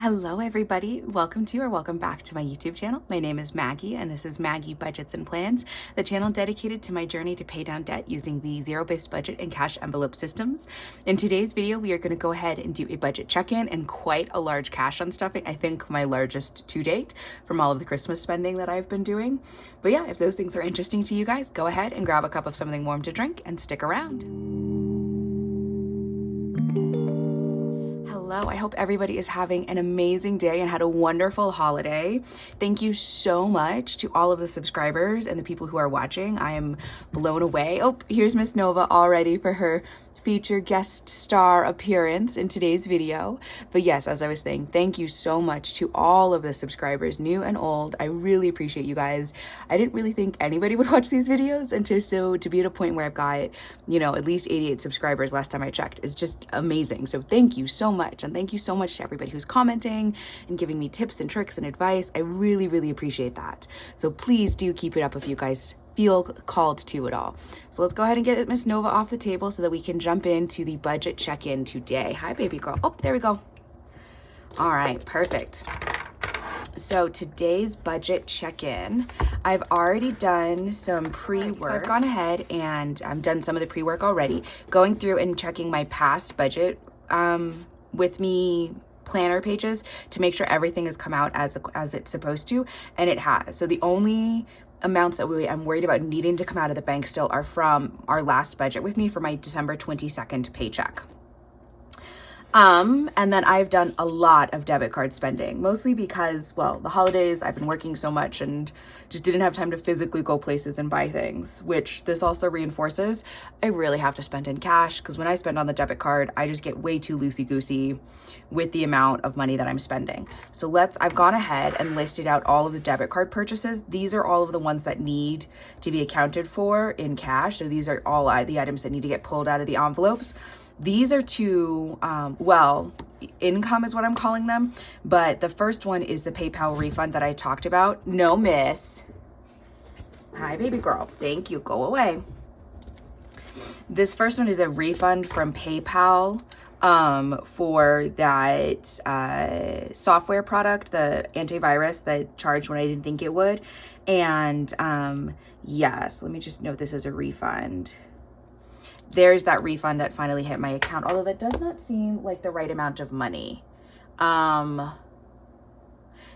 Hello everybody, welcome to or welcome back to my YouTube channel. My name is Maggie and this is Maggie Budgets and Plans, the channel dedicated to my journey to pay down debt using the zero-based budget and cash envelope systems. In today's video, we are going to go ahead and do a budget check-in and quite a large cash unstuffing. I think my largest to date from all of the Christmas spending that I've been doing. But yeah, if those things are interesting to you guys, go ahead and grab a cup of something warm to drink and stick around. Hello, I hope everybody is having an amazing day and had a wonderful holiday. Thank you so much to all of the subscribers and the people who are watching. I am blown away. Oh, here's Miss Nova all ready for her feature guest star appearance in today's video. But yes, as I was saying, thank you so much to all of the subscribers, new and old. I really appreciate you guys. I didn't really think anybody would watch these videos, and to be at a point where I've got, at least 88 subscribers last time I checked is just amazing. So thank you so much, and thank you so much to everybody who's commenting and giving me tips and tricks and advice. I really, really appreciate that. So please do keep it up if you guys feel called to it all. So let's go ahead and get Miss Nova off the table so that we can jump into the budget check-in today. Hi, baby girl. Oh, there we go. All right, perfect. So today's budget check-in, I've already done some pre-work. So I've gone ahead and I've done some of the pre-work already, going through and checking my past budget with me planner pages to make sure everything has come out as it's supposed to, and it has. So the only amounts that I'm worried about needing to come out of the bank still are from our last budget with me for my December 22nd paycheck. And then I've done a lot of debit card spending, mostly because, well, the holidays, I've been working so much and just didn't have time to physically go places and buy things, which this also reinforces. I really have to spend in cash because when I spend on the debit card, I just get way too loosey-goosey with the amount of money that I'm spending. So I've gone ahead and listed out all of the debit card purchases. These are all of the ones that need to be accounted for in cash. So these are all the items that need to get pulled out of the envelopes. These are two, income is what I'm calling them. But the first one is the PayPal refund that I talked about. No, miss. Hi, baby girl. Thank you. Go away. This first one is a refund from PayPal for that software product, the antivirus that charged when I didn't think it would. And yes, let me just note this as a refund. There's that refund that finally hit my account, although that does not seem like the right amount of money.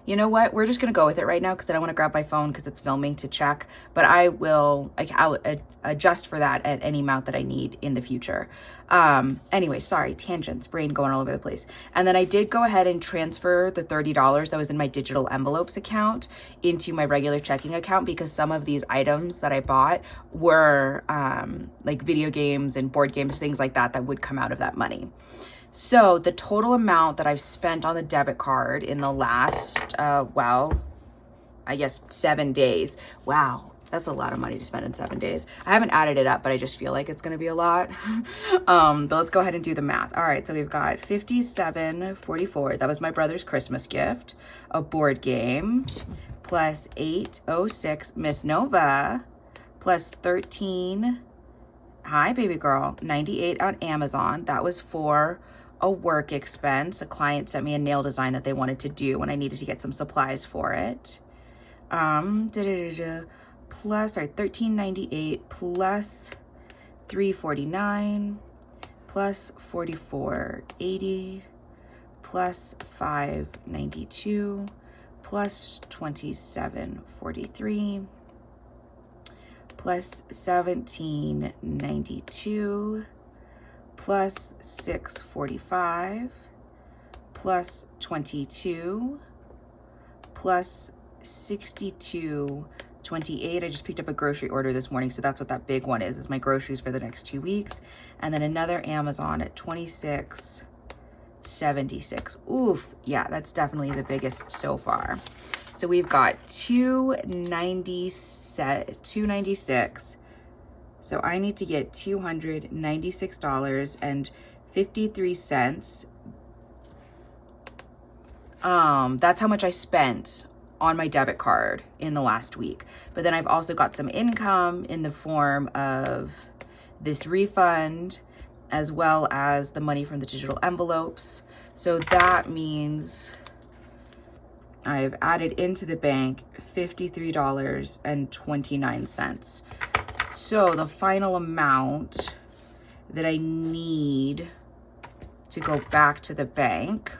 You know what? We're just going to go with it right now because I don't want to grab my phone because it's filming to check. But I'll adjust for that at any amount that I need in the future. Anyway, sorry, tangents, brain going all over the place. And then I did go ahead and transfer the $30 that was in my digital envelopes account into my regular checking account because some of these items that I bought were like video games and board games, things like that would come out of that money. So the total amount that I've spent on the debit card in the last, I guess 7 days. Wow, that's a lot of money to spend in 7 days. I haven't added it up, but I just feel like it's going to be a lot. But let's go ahead and do the math. All right, so we've got $57.44. That was my brother's Christmas gift. A board game plus $8.06. Miss Nova plus 13. Hi, baby girl. 98 on Amazon. That was for a work expense. A client sent me a nail design that they wanted to do when I needed to get some supplies for it. Plus, sorry, $13.98 plus $3.49 plus $44.80 plus $5.92 plus $27.43 plus $17.92 plus $6.45 plus 22 plus 62.28. I just picked up a grocery order this morning, so that's what that big one is my groceries for the next 2 weeks. And then another Amazon at $26.76. Oof, yeah, that's definitely the biggest so far. So we've got $296. So I need to get $296.53. That's how much I spent on my debit card in the last week. But then I've also got some income in the form of this refund, as well as the money from the digital envelopes. So that means I've added into the bank $53.29. So the final amount that I need to go back to the bank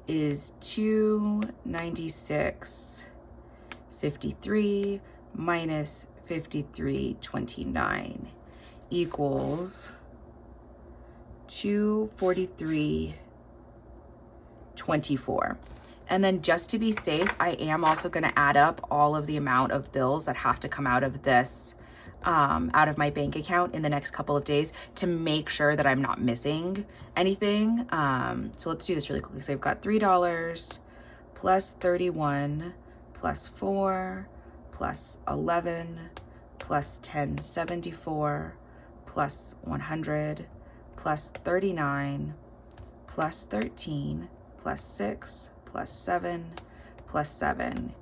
is $296.53 minus $53.29 equals $243.24. And then just to be safe, I am also going to add up all of the amount of bills that have to come out of this, out of my bank account in the next couple of days to make sure that I'm not missing anything. So let's do this really quickly. So I've got $3 plus 31 plus 4 plus 11 plus 1074 plus 100 plus 39 plus 13 plus 6 plus 7 plus 7.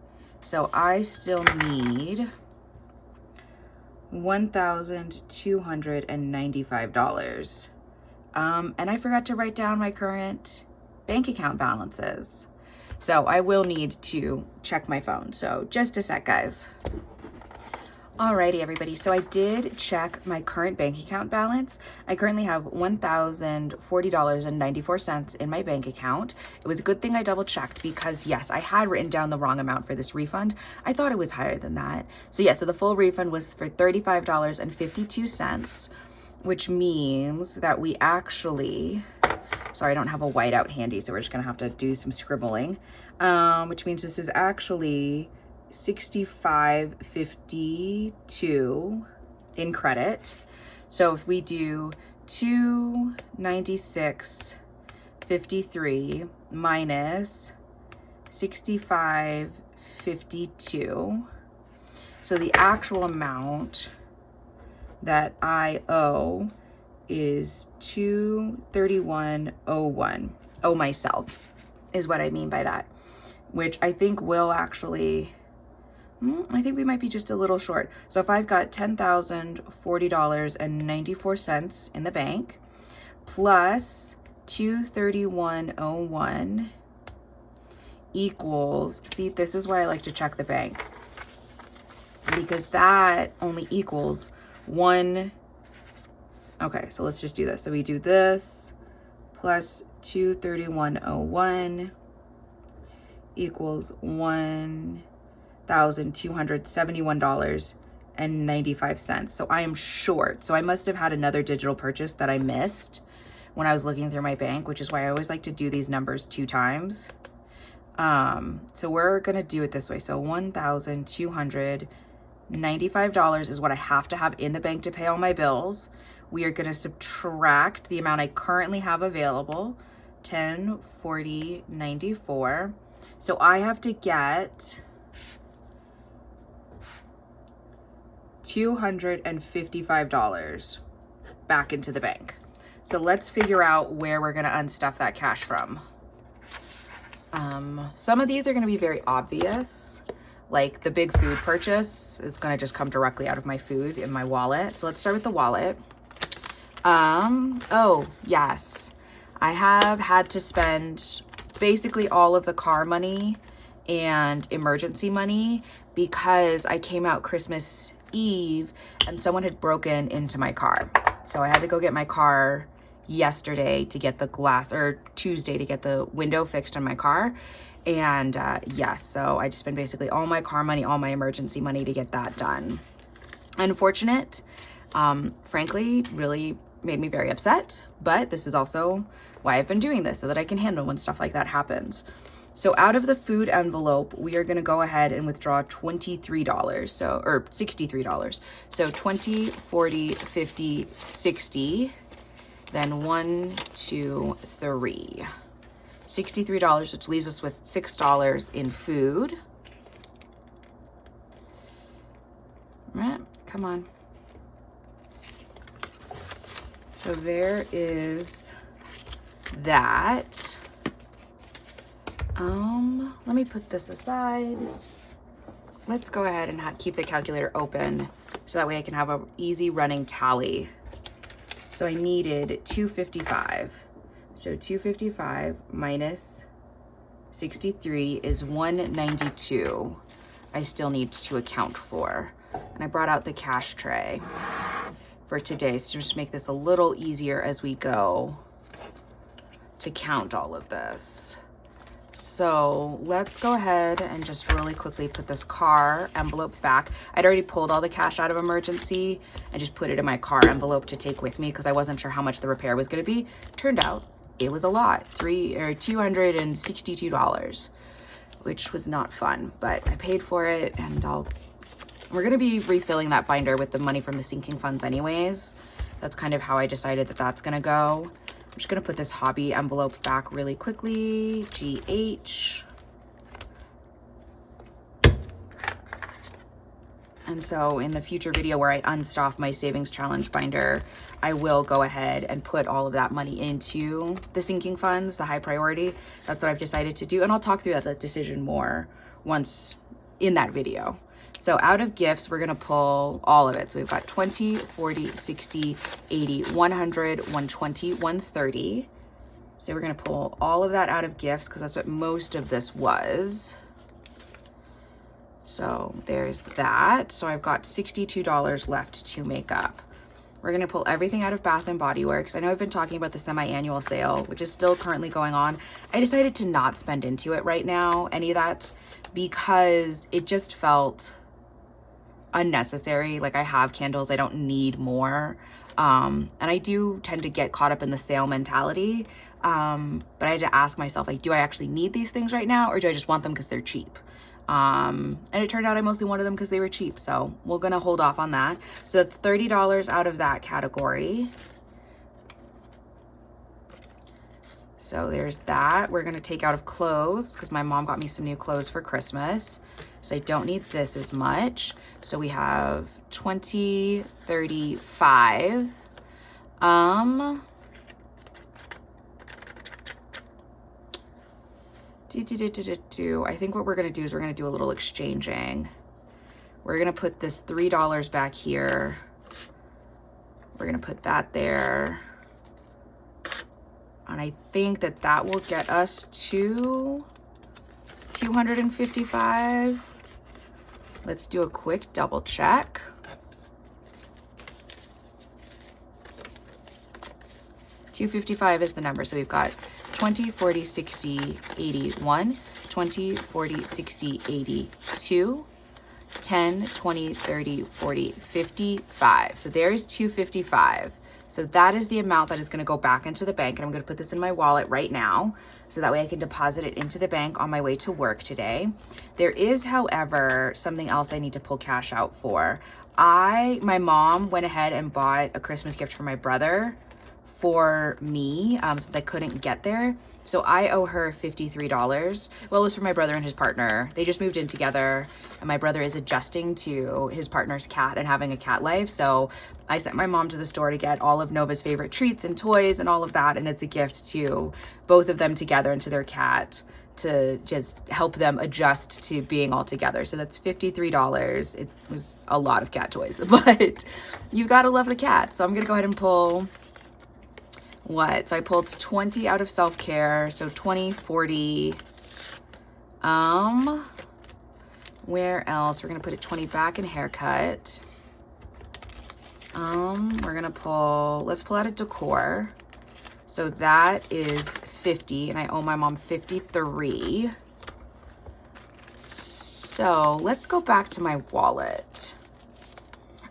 So I still need $1,295. And I forgot to write down my current bank account balances. So I will need to check my phone. So just a sec, guys. Alrighty, everybody. So I did check my current bank account balance. I currently have $1,040.94 in my bank account. It was a good thing I double checked because yes, I had written down the wrong amount for this refund. I thought it was higher than that. So yeah, so the full refund was for $35.52, which means that we actually, sorry, I don't have a whiteout handy, so we're just gonna have to do some scribbling, which means this is actually $65.52 in credit. So if we do $296.53 minus $65.52, so the actual amount that I owe is $231.01. Owe myself is what I mean by that, which I think will actually, I think we might be just a little short. So if I've got $10,040.94 in the bank plus $231.01 equals, see, this is why I like to check the bank, because that only equals one. Okay, so let's just do this. So we do this plus $231.01 equals $1,271.95. So I am short. So I must have had another digital purchase that I missed when I was looking through my bank, which is why I always like to do these numbers 2 times. So we're gonna do it this way. So $1,295 is what I have to have in the bank to pay all my bills. We are gonna subtract the amount I currently have available, $1040.94. So I have to get $255 back into the bank. So let's figure out where we're gonna unstuff that cash from. Some of these are gonna be very obvious, like the big food purchase is gonna just come directly out of my food in my wallet. So let's start with the wallet. Oh yes, I have had to spend basically all of the car money and emergency money because I came out Christmas Eve and someone had broken into my car. So I had to go get my car yesterday to get the glass, or Tuesday to get the window fixed on my car. And yes, so I just spent basically all my car money, all my emergency money to get that done. Unfortunate, frankly, really made me very upset, but this is also why I've been doing this, so that I can handle when stuff like that happens. So out of the food envelope, we are gonna go ahead and withdraw $23, so, or $63. So 20, 40, 50, 60, then 1, 2, 3. $63, which leaves us with $6 in food. All right, come on. So there is that. Let me put this aside. Let's go ahead and keep the calculator open so that way I can have an easy running tally. So I needed 255. So 255 minus 63 is 192 I still need to account for. And I brought out the cash tray for today, so just make this a little easier as we go to count all of this. So let's go ahead and just really quickly put this car envelope back. I'd already pulled all the cash out of emergency and just put it in my car envelope to take with me because I wasn't sure how much the repair was going to be. Turned out it was a lot, $262, which was not fun, but I paid for it, and we're going to be refilling that binder with the money from the sinking funds anyways. That's kind of how I decided that that's going to go. I'm just going to put this hobby envelope back really quickly. GH. And so in the future video where I unstuff my savings challenge binder, I will go ahead and put all of that money into the sinking funds, the high priority. That's what I've decided to do. And I'll talk through that decision more once in that video. So out of gifts, we're going to pull all of it. So we've got 20, 40, 60, 80, 100, 120, 130. So we're going to pull all of that out of gifts because that's what most of this was. So there's that. So I've got $62 left to make up. We're going to pull everything out of Bath and Body Works. I know I've been talking about the semi-annual sale, which is still currently going on. I decided to not spend into it right now, any of that, because it just felt unnecessary. Like, I have candles, I don't need more. And I do tend to get caught up in the sale mentality. But I had to ask myself, like, do I actually need these things right now, or do I just want them because they're cheap? And it turned out I mostly wanted them because they were cheap. So we're going to hold off on that. So that's $30 out of that category. So there's that. We're going to take out of clothes because my mom got me some new clothes for Christmas. So I don't need this as much. So we have 20, 35. I think what we're going to do is we're going to do a little exchanging. We're going to put this $3 back here. We're going to put that there. And I think that that will get us to 255. Let's do a quick double check. $255 is the number. So we've got 20, 40, 60, 81, 20, 40, 60, 82, 10, 20, 30, 40, 55. So there's 255. So that is the amount that is going to go back into the bank. And I'm going to put this in my wallet right now, so that way I can deposit it into the bank on my way to work today. There is, however, something else I need to pull cash out for. My mom went ahead and bought a Christmas gift for my brother for me, since I couldn't get there. So I owe her $53. Well, it was for my brother and his partner. They just moved in together, and my brother is adjusting to his partner's cat and having a cat life. So I sent my mom to the store to get all of Nova's favorite treats and toys and all of that. And it's a gift to both of them together and to their cat to just help them adjust to being all together. So that's $53. It was a lot of cat toys, but you gotta love the cat. So I'm gonna go ahead and pull so I pulled 20 out of self-care. So 20, 40. Where else? We're gonna put 20 back in haircut. We're gonna let's pull out a decor. So that is 50, and I owe my mom 53. So let's go back to my wallet.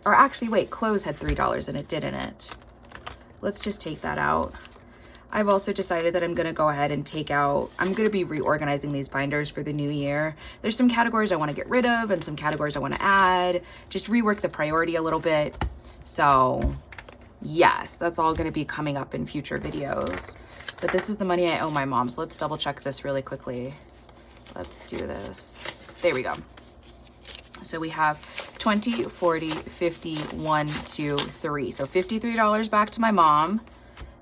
Or actually, wait, clothes had $3 in it, didn't it? Let's just take that out. I've also decided that I'm going to go ahead and I'm going to be reorganizing these binders for the new year. There's some categories I want to get rid of and some categories I want to add. Just rework the priority a little bit. So yes, that's all going to be coming up in future videos. But this is the money I owe my mom. So let's double check this really quickly. Let's do this. There we go. So we have 20, 40, 50, 1, 2, 3. So $53 back to my mom,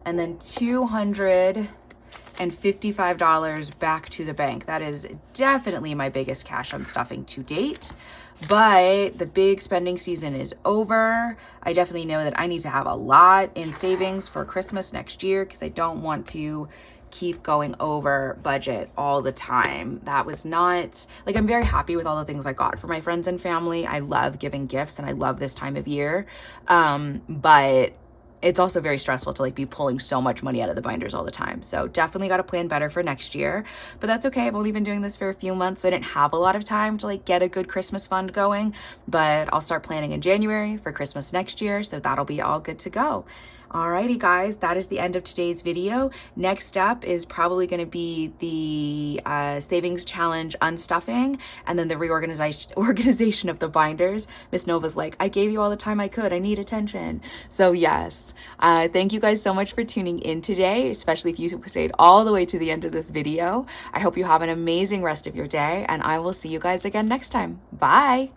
and then $255 back to the bank. That is definitely my biggest cash unstuffing to date. But the big spending season is over. I definitely know that I need to have a lot in savings for Christmas next year because I don't want to keep going over budget all the time. That was not, like, I'm very happy with all the things I got for my friends and family. I love giving gifts and I love this time of year. But it's also very stressful to like be pulling so much money out of the binders all the time. So definitely got to plan better for next year, but that's okay. I've only been doing this for a few months, so I didn't have a lot of time to like get a good Christmas fund going, but I'll start planning in January for Christmas next year. So that'll be all good to go. Alrighty guys, that is the end of today's video. Next up is probably going to be the savings challenge unstuffing, and then the organization of the binders. Miss Nova's like, I gave you all the time I could. I need attention. So yes, thank you guys so much for tuning in today, especially if you stayed all the way to the end of this video. I hope you have an amazing rest of your day, and I will see you guys again next time. Bye.